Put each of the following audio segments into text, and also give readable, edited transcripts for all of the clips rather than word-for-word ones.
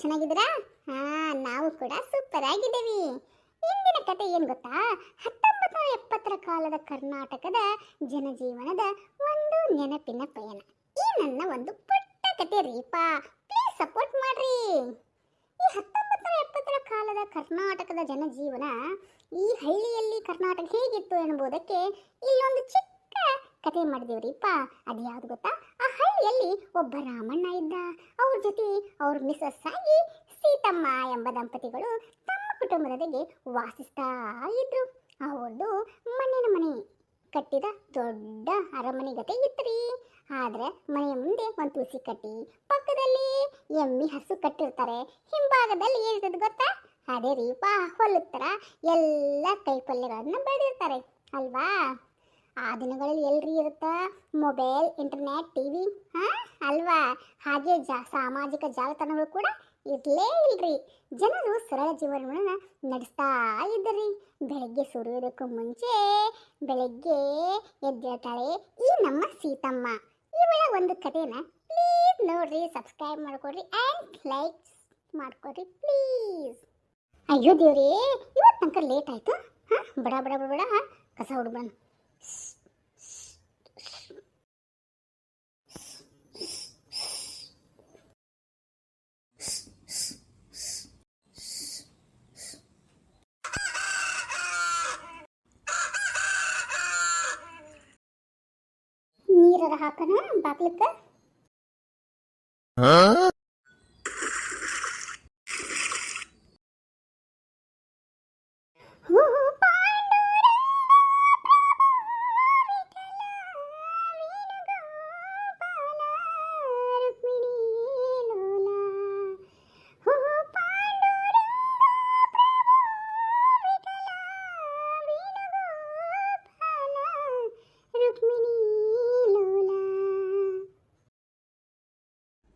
ಚೆನ್ನಾಗಿದ್ದೀರಾ? ಹಾ, ನಾವು ಕೂಡ ಸೂಪರ್ ಆಗಿದ್ದೀವಿ. ಇಂದಿನ ಕತೆ ಏನು ಗೊತ್ತಾ? 1970ರ ಕಾಲದ ಕರ್ನಾಟಕದ ಜನಜೀವನದ ಒಂದು ನೆನಪಿನ ಪಯಣ. ಈ ನನ್ನ ಒಂದು ಪುಟ್ಟ ಕತೆ ರೀಪಾ, ಪ್ಲೀಸ್ ಸಪೋರ್ಟ್ ಮಾಡ್ರಿ. ಈ 1970ರ ಕಾಲದ ಕರ್ನಾಟಕದ ಜನಜೀವನ, ಈ ಹಳ್ಳಿಯಲ್ಲಿ ಕರ್ನಾಟಕ ಹೇಗಿತ್ತು ಎನ್ನುವುದಕ್ಕೆ ಇಲ್ಲೊಂದು ಚಿಕ್ಕ ಕತೆ ಮಾಡಿದೇವ್ರಿಪ್ಪ. ಅದು ಯಾವ್ದು ಗೊತ್ತಾ? ಆ ಹಳ್ಳಿಯಲ್ಲಿ ಒಬ್ಬ ರಾಮಣ್ಣ ಇದ್ದ. ಅವ್ರ ಜೊತೆ ಅವ್ರ ಮಿಸಸ್ ಆಗಿ ಸೀತಮ್ಮ ಎಂಬ ದಂಪತಿಗಳು ತಮ್ಮ ಕುಟುಂಬದೊಂದಿಗೆ ವಾಸಿಸ್ತಾ ಇದ್ರು. ಅವ್ರದ್ದು ಮಣ್ಣಿನ ಮನೆ ಕಟ್ಟಿದ ದೊಡ್ಡ ಅರಮನೆ ಗತೆ ಇತ್ರಿ. ಆದ್ರೆ ಮನೆಯ ಮುಂದೆ ಒಂದು ತುಳಸಿ ಕಟ್ಟಿ, ಪಕ್ಕದಲ್ಲಿ ಎಮ್ಮಿ ಹಸು ಕಟ್ಟಿರ್ತಾರೆ. ಹಿಂಭಾಗದಲ್ಲಿ ಏನಿರ್ತದೆ ಗೊತ್ತಾ? ಅದೇ ರೀಪ ಹೊಲದ ಥರ ಎಲ್ಲ ಕೈಪಲ್ಯಗಳನ್ನು ಬೆಳೆದಿರ್ತಾರೆ ಅಲ್ವಾ? ಆ ದಿನಗಳಲ್ಲಿ ಎಲ್ರಿ ಇರುತ್ತಾ ಮೊಬೈಲ್, ಇಂಟರ್ನೆಟ್, ಟಿವಿ, ಅಲ್ವಾ? ಹಾಗೆ ಸಾಮಾಜಿಕ ಜಾಲತಾಣಗಳು ಕೂಡ ಇರಲೇ ಇಲ್ರಿ. ಜನರು ಸರಳ ಜೀವನವನ್ನು ನಡೆಸ್ತಾ ಇದ್ದರಿ. ಬೆಳಗ್ಗೆ ಸೂರ್ಯೋದಯಕ್ಕೂ ಮುಂಚೆ ಬೆಳಗ್ಗೆ ಎದ್ದೇಳ್ತಾಳೆ ಈ ನಮ್ಮ ಸೀತಮ್ಮ. ಇವಳ ಒಂದು ಕಥೆನ ಪ್ಲೀಸ್ ನೋಡ್ರಿ, ಸಬ್ಸ್ಕ್ರೈಬ್ ಮಾಡ್ಕೊಡ್ರಿ ಆ್ಯಂಡ್ ಲೈಕ್ ಮಾಡ್ಕೊಡ್ರಿ ಪ್ಲೀಸ್. ಅಯ್ಯೋ ದೇವ್ರಿ, ಇವತ್ತು ತನಕ ಲೇಟ್ ಆಯಿತು. ಬಡ ಬಡ ಬಡ ಕಸ ಹುಡುಗನ. ನೀರರ ಹಾಕೋಣ ಬಾಗ್ಲಕ್ಕ.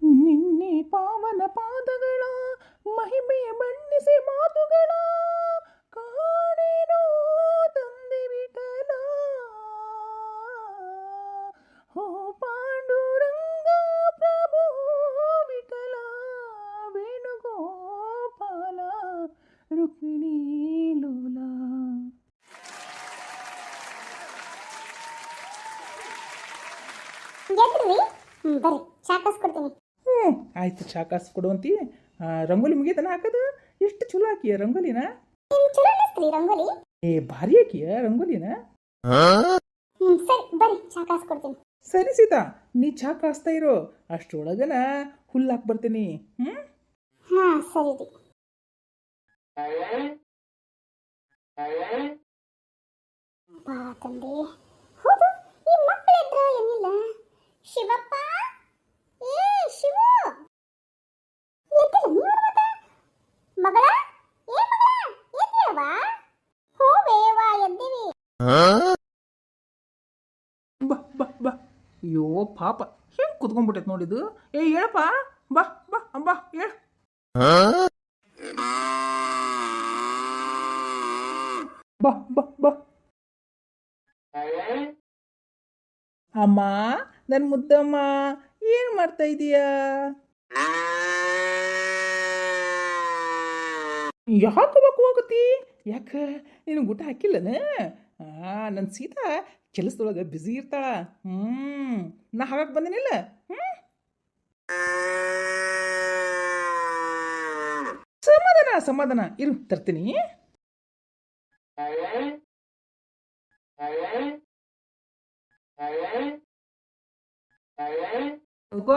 ನಿನ್ನೆ ಪಾವನ ಪಾದಗಳ ಮಹಿಮೆಯ ಬಣ್ಣಿಸಿ ಮಾತುಗಳ ಕಾಣೇನೋ ತಂದೆ ವಿಠಲ. ಹೋ ಪಾಂಡುರಂಗ ಪ್ರಭು ವಿಠಲ ವೇಣುಗೋಪಾಲ ರುಕ್ಮಿಣಿ ಲೋಲ. ಬರ್ರಿ, ಚಾ ಕಾಸ್ಕೊಡ್ತೀನಿ. ಆಯ್ತು, ಚಾ ಕಾಸು ಕೊಡುವಂತಿ. ರಂಗೋಲಿ ಮುಗಿತನ ಹಾಕದು? ಎಷ್ಟು ಚಲೋ ಹಾಕಿಯ ರಂಗೋಲಿನ. ಚಲೋ ಅನಿಸ್ತ್ರಿ ರಂಗೋಲಿ. ಭಾರಿ ಹಾಕಿಯ ರಂಗೋಲಿನ. ಸರಿ ಬರ್ರಿ, ಚಾ ಕಾಸ್ಕೊಡ್ತೀನಿ. ಸರಿ ಸೀತಾ, ನೀ ಚಾ ಕಾಸ್ತಾ ಇರೋ, ಅಷ್ಟರೊಳಗನ ಹುಲ್ಲು ಹಾಕಿ ಬರ್ತೀನಿ. ಹಾ ಸರಿ ರೀ. ಬಾ ತಂದೆ. ಹೌದು, ಈ ಮಕ್ಕಳಿದ್ರ ಏನಿಲ್ಲ. ಶಿವಪ್ಪ, ಏ ಶಿವು, ಮಗಳ, ಏ ಮಗಳ, ಎದ್ದೇಳವ. ಹೋ ಬೇವ, ಎದ್ದೀವಿ. ಬಾ ಬಾ ಬಾ. ಅಯ್ಯೋ ಪಾಪ, ಹೆಂಗೆ ಕುತ್ಕೊಂಡ್ಬಿಟ್ಟೈತೆ ನೋಡಿದು. ಹೇಳಪ್ಪ, ಬಾ ಬಾ ಬಾ ಹೇಳ. ಬಾ ಬಾ ಬಾ. ಅಮ್ಮ, ನನ್ನ ಮುದ್ದಮ್ಮ, ಏನು ಮಾಡ್ತಾ ಇದೀಯಾ? ಯಾಕೆ ಬೇಕು ಹೋಗತಿ? ಯಾಕೆ ನಿನಗೆ ಊಟ ಹಾಕಿಲ್ಲನ? ನನ್ನ ಸೀತಾ ಕೆಲಸದೊಳಗೆ ಬ್ಯುಸಿ ಇರ್ತಾಳ. ನಾ ಹಾಕಕ್ಕೆ ಬಂದಿನಿಲ್ಲ. ಸಮಾಧಾನ ಸಮಾಧಾನ ಇರು, ತರ್ತೀನಿ.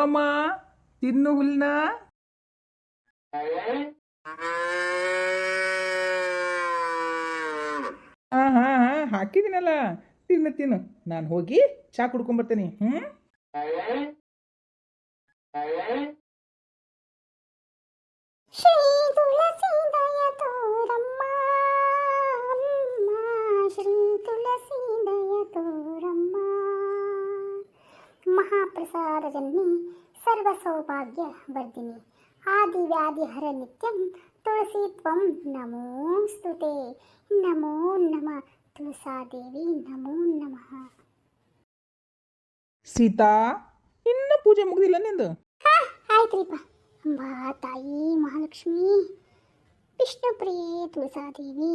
ಅಮ್ಮ, ತಿನ್ನು ಹುಲ್ನ. ಹಾಕಿದ್ದೀನಲ್ಲ, ತಿನ್ನು ತಿನ್ನು. ನಾನು ಹೋಗಿ ಚಾ ಕುಡ್ಕೊಂಬರ್ತೀನಿ. ಶ್ರೀ ತುಳಸಿ ದಯ ತೋರಮ್ಮ, ಶ್ರೀ ತುಳಸಿ ದಯ ತೋರಮ್ಮ. ಮಹಾಪ್ರಸಾದ ಜನ್ನಿ ಸರ್ವ ಸೌಭಾಗ್ಯ ವರ್ಧಿನಿ, ಆದಿ ವ್ಯಾಧಿ ಹರ ನಿತ್ಯಂ ತುಳಸಿ ತ್ವಂ ನಮೋಸ್ತುತೆ. ನಮೋ ನಮಃ ತುಳಸಾದೇವಿ, ನಮೋ ನಮಃ. ಸೀತಾ, ಇನ್ನು ಪೂಜೆ ಮುಗ್ದಿಲ್ಲ ನಿಂದು? ಆಯ್ತ್ರಿಪ್ಪ. ಬಾ ತಾಯಿ ಮಹಾಲಕ್ಷ್ಮಿ ವಿಷ್ಣುಪ್ರಿಯೆ ತುಳಸಾದೇವಿ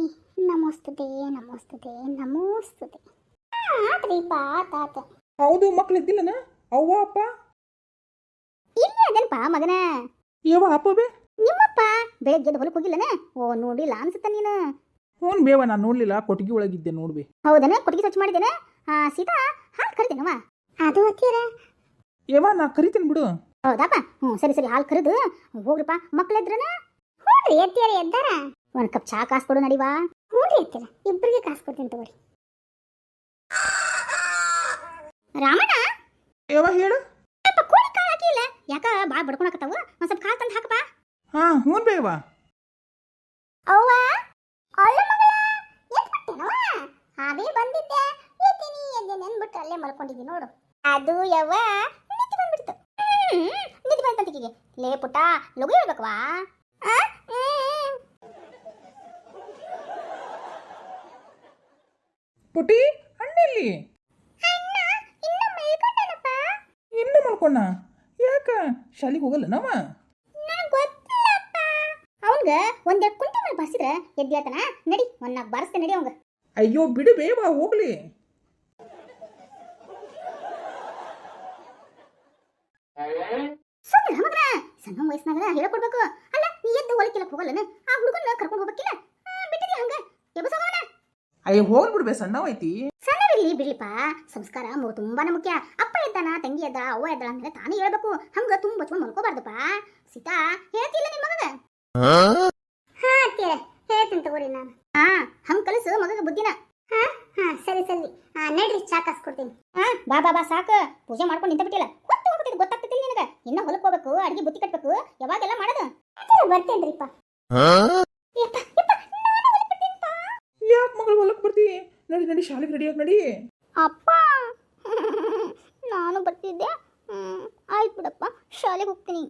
ನಮೋಸ್ತುತೆ ನಮೋಸ್ತುತೆ ನಮೋಸ್ತುತೆ. ಆತ್ರಿಪ್ಪ ಆತಾತ. ಹೌದು ಮಕ್ಳು ಇದ್ದಿಲ್ಲನ ಅವ್ವ ಅಪ್ಪ? ಇಲ್ಲಿ ಅದನಪ್ಪ ಮಗನ. ಯವ್ವ ಅಪ್ಪ ಬೇ? ನಿಮ್ಮಪ್ಪ ಬೆಳಗ್ಗೆ ಹೊಲಕ್ಕೆ ಹೋಗಿಲ್ಲನ? ಓ ನೋಡಿಲ್ಲ ಅನ್ಸುತ್ತ ನೀನು. ಹ್ಞೂ ಬೇವ, ನಾನು ನೋಡ್ಲಿಲ್ಲ, ಕೊಟ್ಟಿಗೆ ಒಳಗಿದ್ದೆ ನೋಡ್ಬಿ. ಹೌದನ? ಕೊಟ್ಟಿಗೆ ಸ್ವಚ್ಛ ಮಾಡಿದ್ದೇನೆ. ಸೀತಾ ಹಾಲು ಕರಿತೇನವ? ಅದು ಹತ್ತೀರ ಯವ್ವ ನಾ ಕರಿತೀನಿ ಬಿಡು. ಹೌದಪ್ಪ. ಸರಿ ಸರಿ, ಹಾಲು ಕರೆದು ಹೋಗ್ರಪ್ಪ. ಮಕ್ಳು ಎದ್ರನ? ಹ್ಞೂ ರೀ ಎತ್ತಿಯಾರ ಎದ್ದಾರ. ಒಂದು ಕಪ್ ಚಾ ಕಾಸು ಕೊಡು ನಡಿವಾ. ಹ್ಞೂ ರೀ ಎತ್ತಿರ, ಇಬ್ಬರಿಗೆ ಕಾಸು ಕೊಡ್ತೀನಿ ತಗೋರಿ. ರಾಮಣ್ಣ ಯವ್ವ ಹೇಳು. ಅಪ್ಪ ಕೋಳಿ ಕಾಳು ಹಾಕಿಲ್ಲ ಯಾಕ? ಭಾಳ ಬಡ್ಕೊಳಕತ್ತಾವ, ಒಂದು ಸ್ವಲ್ಪ ಕಾಳು ತಂದು ಹಾಕಪ್ಪ. ಹಾಂ ಹ್ಞೂ ಬೇವ. ಅವ್ವ ಅಲ್ಲ ಮಗಳ, ಎತ್ಬಿಟ್ಟೆನವ? ಹಾಗೆ ಬಂದಿದ್ದೆ, ಎತ್ತೀನಿ ಎದ್ದೇನೆ ಅಂದ್ಬಿಟ್ಟು ಅಲ್ಲೇ ಮಲ್ಕೊಂಡಿದ್ದಿ ನೋಡು. ಅದು ಯವ್ವ ನಿದ್ದೆ ಬಂದ್ಬಿಡ್ತು. ನಿದ್ದೆ ಬಂತಂತಿಗೆ. ಲೇ ಪುಟ್ಟ ಲಗು ಹೇಳ್ಬೇಕವಾ? ಪುಟಿ ಅಣ್ಣೆಲ್ಲಿ? ಇನ್ನು ಮಲ್ಕೊಂಡ? ಯಾಕ ಶಾಲಿಗೆ ಹೋಗಲ್ಲ ನಾವ? ಅವನ್ಗ ಒಂದೆರಡು ಕುಂಟೆ ಮೇಲೆ ಬಾಸಿದ್ರೆ ಎದ್ದೇಳ್ತಾನ. ನಡಿ ಒಂದ್ ನಾಲ್ಕು ಬಾರಿಸ್ತೆ ನಡಿ ಅವಂಗ. ಅಯ್ಯೋ ಬಿಡು ಬೇವ, ಹೋಗ್ಲಿ. ಸುಮ್ಮನೆ ಮಗನ, ಸಣ್ಣ ವಯಸ್ಸಿನಾಗ ಹೇಳ್ಕೊಡ್ಬೇಕು. ಅಲ್ಲ ನೀ ಎದ್ದು ಹೊಲಕ್ಕೆಲ್ಲ ಹೋಗಲ್ಲನ? ಆ ಹುಡುಗನ್ನ ಕರ್ಕೊಂಡು ಹೋಗ್ಬೇಕಿಲ್ಲ? ಬಿಟ್ಟಿದಿ ಹಂಗ ಎಬ್ಬಸೋಗವನ. ಅಯ್ಯೋ ಹೋಗ್ಲಿ ಬಿಡ್ಬೇ, ಸಣ್ಣವೈತಿ. ಸಣ್ಣವಿರ್ಲಿ ಬಿಡ್ಲಿಪ್ಪ, ಸಂಸ್ಕಾರ ತುಂಬಾನೇ ಮುಖ್ಯ. ಅಪ್ಪ ಎದ್ದಾನ, ತಂಗಿ ಎದ್ದ, ಅವ್ವ ಎದ್ದಾಳ ಅಂದ್ರೆ ತಾನೇ ಹೇಳ್ಬೇಕು. ಹಂಗ ತುಂಬ ಹಚ್ಕೊಂಡು ಮಲ್ಕೋಬಾರ್ದಪ್ಪ. ಸೀತಾ ಹೇಳ್ತಿಲ್ಲ ನಿನ್ ಮಗಗ? ಹಾ ಅತ್ತಿಯರ ಹೇಳ್ತೀನಿ ತಗೋರಿ ನಾನು. ಹಂಗ ಕಲಸು ಮಗಗ ಬುದ್ಧಿನ. ಸರಿ ಸರಿ, ನಡ್ರಿ ಚಾ ಕಾಸು ಕೊಡ್ತೀನಿ. ಬಾ ಬಾ ಬಾ, ಸಾಕು. ಪೂಜೆ ಮಾಡ್ಕೊಂಡು ನಿಂತ ಬಿಟ್ಟಿಲ್ಲ, ಗೊತ್ತಾಗ್ತಿಲ್ಲ ನಿನಗ. ಇನ್ನ ಹೊಲಕ್ ಹೋಗ್ಬೇಕು, ಅಡಿಗೆ ಬುತ್ತಿ ಕಟ್ಬೇಕು, ಯಾವಾಗೆಲ್ಲ ಮಾಡೋದು? ಬರ್ತೇನ್ರಿಪ್ಪ. ಯಾಕೆ ಮಗಳು ಹೊಲಕ್ಕೆ ಬರ್ತಿ? ನಡಿ ನಡಿ, ಶಾಲೆಗೆ ರೆಡಿಯಾಗಿ ನಡಿ. ಅಪ್ಪ ನಾನು ಬರ್ತಿದ್ದೆ. ಆಯ್ತು ಬಿಡಪ್ಪ, ಶಾಲೆಗೆ ಹೋಗ್ತೀನಿ.